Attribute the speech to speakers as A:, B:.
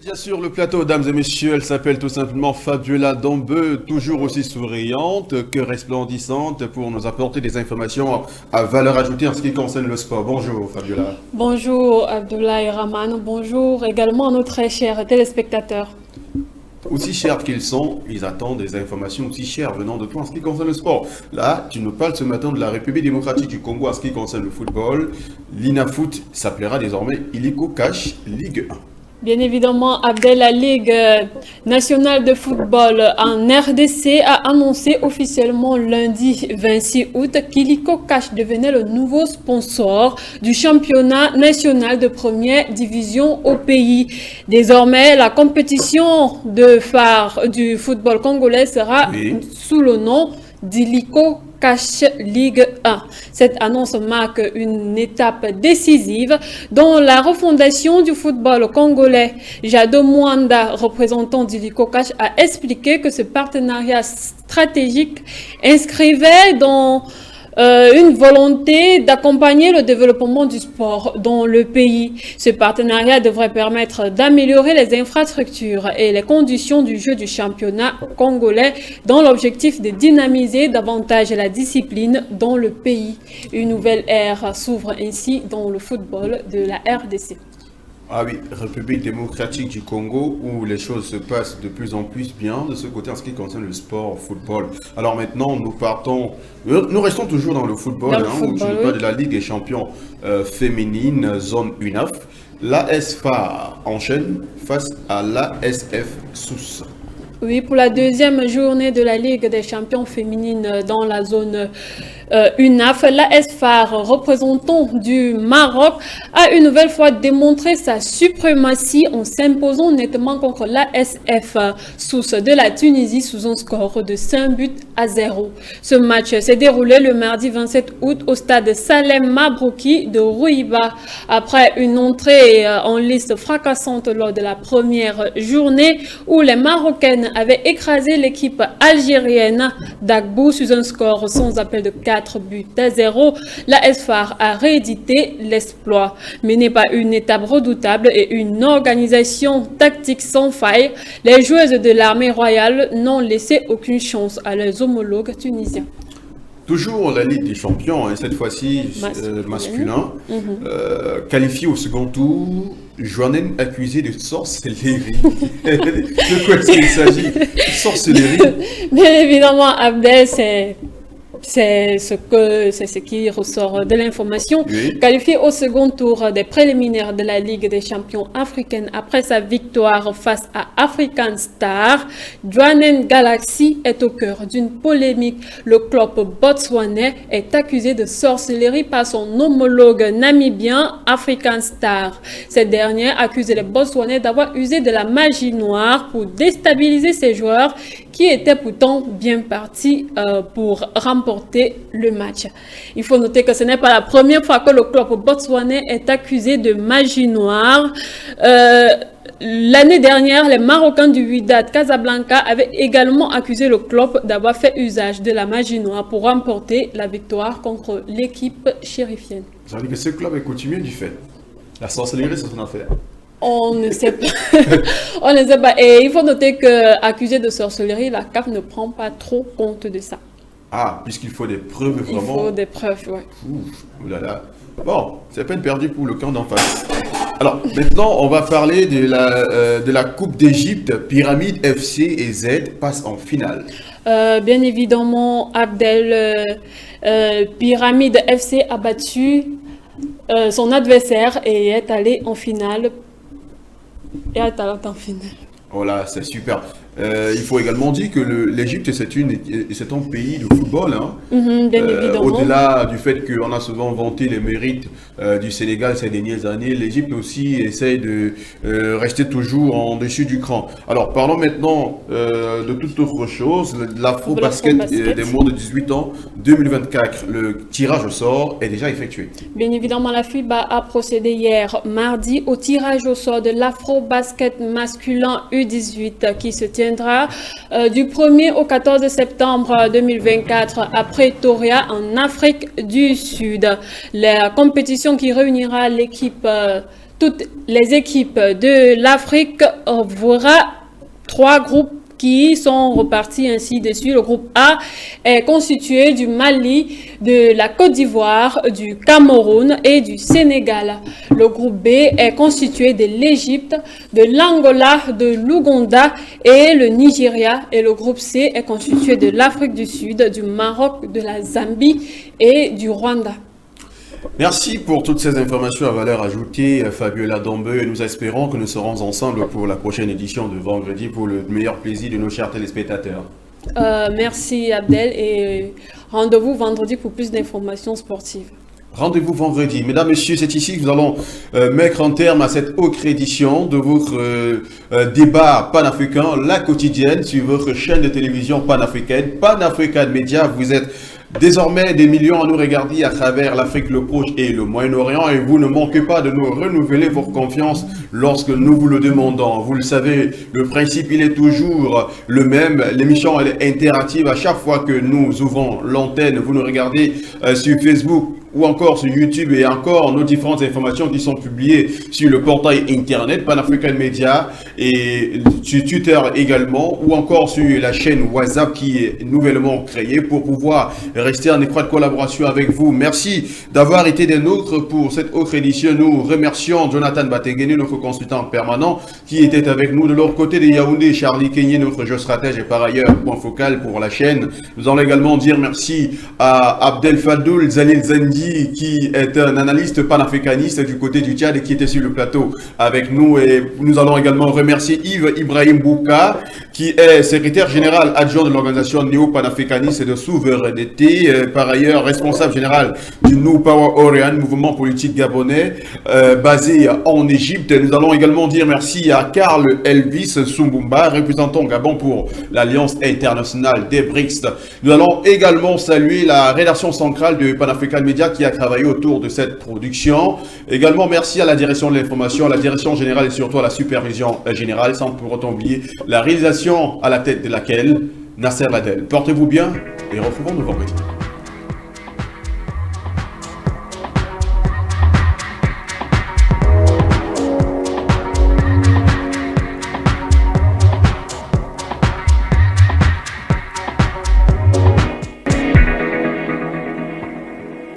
A: Bien sûr, le plateau, dames et messieurs, elle s'appelle tout simplement Fabiola Dombeux, toujours aussi souriante que resplendissante pour nous apporter des informations à valeur ajoutée en ce qui concerne le sport. Bonjour Fabiola.
B: Bonjour Abdoulaye Rahman, bonjour également à nos très chers téléspectateurs.
A: Aussi chers qu'ils sont, ils attendent des informations aussi chères venant de toi en ce qui concerne le sport. Là, tu nous parles ce matin de la République démocratique du Congo en ce qui concerne le football. L'INAFoot s'appellera désormais Illico Cash Ligue 1.
B: Bien évidemment, Abdel, la Ligue nationale de football en RDC a annoncé officiellement lundi 26 août qu'Illico Cash devenait le nouveau sponsor du championnat national de première division au pays. Désormais, la compétition de phare du football congolais sera sous le nom d'Illico Cash Ligue 1. Cette annonce marque une étape décisive dans la refondation du football congolais. Jado Mwanda, représentant d'Illico Cash, a expliqué que ce partenariat stratégique inscrivait dans une volonté d'accompagner le développement du sport dans le pays. Ce partenariat devrait permettre d'améliorer les infrastructures et les conditions du jeu du championnat congolais dans l'objectif de dynamiser davantage la discipline dans le pays. Une nouvelle ère s'ouvre ainsi dans le football de la RDC.
A: Ah oui, République démocratique du Congo, où les choses se passent de plus en plus bien de ce côté en ce qui concerne le sport, football. Alors maintenant, nous restons toujours dans le football, où tu nous parles de la Ligue des champions féminine, zone UNAF. L'AS Phare enchaîne face à l'ASF Sousse.
B: Oui, pour la deuxième journée de la Ligue des champions féminines dans la zone UNAF, l'AS Phare, représentant du Maroc, a une nouvelle fois démontré sa suprématie en s'imposant nettement contre l'ASF Sousse de la Tunisie sous un score de 5-0. Ce match s'est déroulé le mardi 27 août au stade Salem Mabrouki de Rouiba. Après une entrée en liste fracassante lors de la première journée où les Marocaines avaient écrasé l'équipe algérienne d'Agbou sous un score sans appel de 4-0, l'AS Phare a réédité l'exploit. Mais n'est pas une étape redoutable et une organisation tactique sans faille, les joueuses de l'armée royale n'ont laissé aucune chance à leurs homologues tunisiens.
A: Toujours la Ligue des champions, et cette fois-ci masculin, qualifié au second tour, Joanen accusé de sorcellerie. De quoi est-ce qu'il s'agit? Sorcellerie?
B: Bien évidemment, Abdel, c'est ce qui ressort de l'information.
A: Oui.
B: Qualifié au second tour des préliminaires de la Ligue des champions africaine après sa victoire face à African Star, Joanen Galaxy est au cœur d'une polémique. Le club botswanais est accusé de sorcellerie par son homologue namibien African Star. Cette dernière accuse les Botswanais d'avoir usé de la magie noire pour déstabiliser ses joueurs qui étaient pourtant bien partis pour remporter le match. Il faut noter que ce n'est pas la première fois que le club botswanais est accusé de magie noire. L'année dernière, les Marocains du Wydad Casablanca avaient également accusé le club d'avoir fait usage de la magie noire pour remporter la victoire contre l'équipe chérifienne.
A: Ça veut dire que ce club est coutumier du fait. La sorcellerie, c'est son affaire.
B: On ne sait pas. On ne sait pas. Et il faut noter qu'accusé de sorcellerie, la CAF ne prend pas trop compte de ça.
A: Ah, puisqu'il faut des preuves vraiment.
B: Il faut des preuves, oui.
A: Oulala. Bon, c'est peine perdue pour le camp d'en face. Alors, maintenant, on va parler de la Coupe d'Égypte. Pyramide FC et Z passent en finale.
B: Bien évidemment, Abdel, Pyramide FC a battu son adversaire et est allé en finale.
A: Voilà, c'est super. Il faut également dire que l'Égypte, c'est un pays de football. Hein.
B: Bien évidemment.
A: Au-delà du fait qu'on a souvent vanté les mérites du Sénégal ces dernières années, l'Égypte aussi essaye de rester toujours en dessus du cran. Alors, parlons maintenant de toute autre chose. L'Afro-Basket des moins de 18 ans 2024. Le tirage au sort est déjà effectué.
B: Bien évidemment, la FIBA a procédé hier, mardi, au tirage au sort de l'Afro-Basket masculin U18 qui se tiendra du 1er au 14 septembre 2024 à Pretoria en Afrique du Sud. La compétition qui réunira l'équipe toutes les équipes de l'Afrique verra 3 groupes qui sont repartis ainsi dessus. Le groupe A est constitué du Mali, de la Côte d'Ivoire, du Cameroun et du Sénégal. Le groupe B est constitué de l'Égypte, de l'Angola, de l'Ouganda et le Nigeria. Et le groupe C est constitué de l'Afrique du Sud, du Maroc, de la Zambie et du Rwanda.
A: Merci pour toutes ces informations à valeur ajoutée, Fabiola Dombe, et nous espérons que nous serons ensemble pour la prochaine édition de vendredi pour le meilleur plaisir de nos chers téléspectateurs.
B: Merci Abdel et rendez-vous vendredi pour plus d'informations sportives.
A: Rendez-vous vendredi. Mesdames, Messieurs, c'est ici que nous allons mettre un terme à cette autre édition de votre débat panafricain, la quotidienne, sur votre chaîne de télévision panafricaine, Pan-African Media. Vous êtes désormais des millions à nous regarder à travers l'Afrique, le Proche et le Moyen-Orient, et vous ne manquez pas de nous renouveler votre confiance lorsque nous vous le demandons. Vous le savez, le principe il est toujours le même. L'émission elle est interactive. À chaque fois que nous ouvrons l'antenne, vous nous regardez sur Facebook ou encore sur YouTube et encore nos différentes informations qui sont publiées sur le portail internet Pan-African Media et sur Twitter également, ou encore sur la chaîne WhatsApp qui est nouvellement créée pour pouvoir rester en étroite collaboration avec vous. Merci d'avoir été des nôtres pour cette autre édition. Nous remercions Jonathan Batengene, notre consultant permanent, qui était avec nous de l'autre côté de Yaoundé, Charlie Kenyé, notre géostratège et par ailleurs point focal pour la chaîne. Nous allons également dire merci à Abdel Fadoul Zalil Zendi, qui est un analyste panafricaniste du côté du Tchad et qui était sur le plateau avec nous. Et nous allons également remercier Yves Ibrahim Bouka, qui est secrétaire général adjoint de l'organisation néo-panafricaniste de souveraineté, par ailleurs responsable général du New Power Orient, mouvement politique gabonais basé en Égypte. Nous allons également dire merci à Karl Elvis Sumbumba, représentant Gabon pour l'Alliance internationale des BRICS. Nous allons également saluer la rédaction centrale de Pan-African Media qui a travaillé autour de cette production. Également merci à la direction de l'information, à la direction générale et surtout à la supervision générale, sans pour autant oublier la réalisation à la tête de laquelle Nasser Ladel. Portez-vous bien et retrouvons-nous vendredi.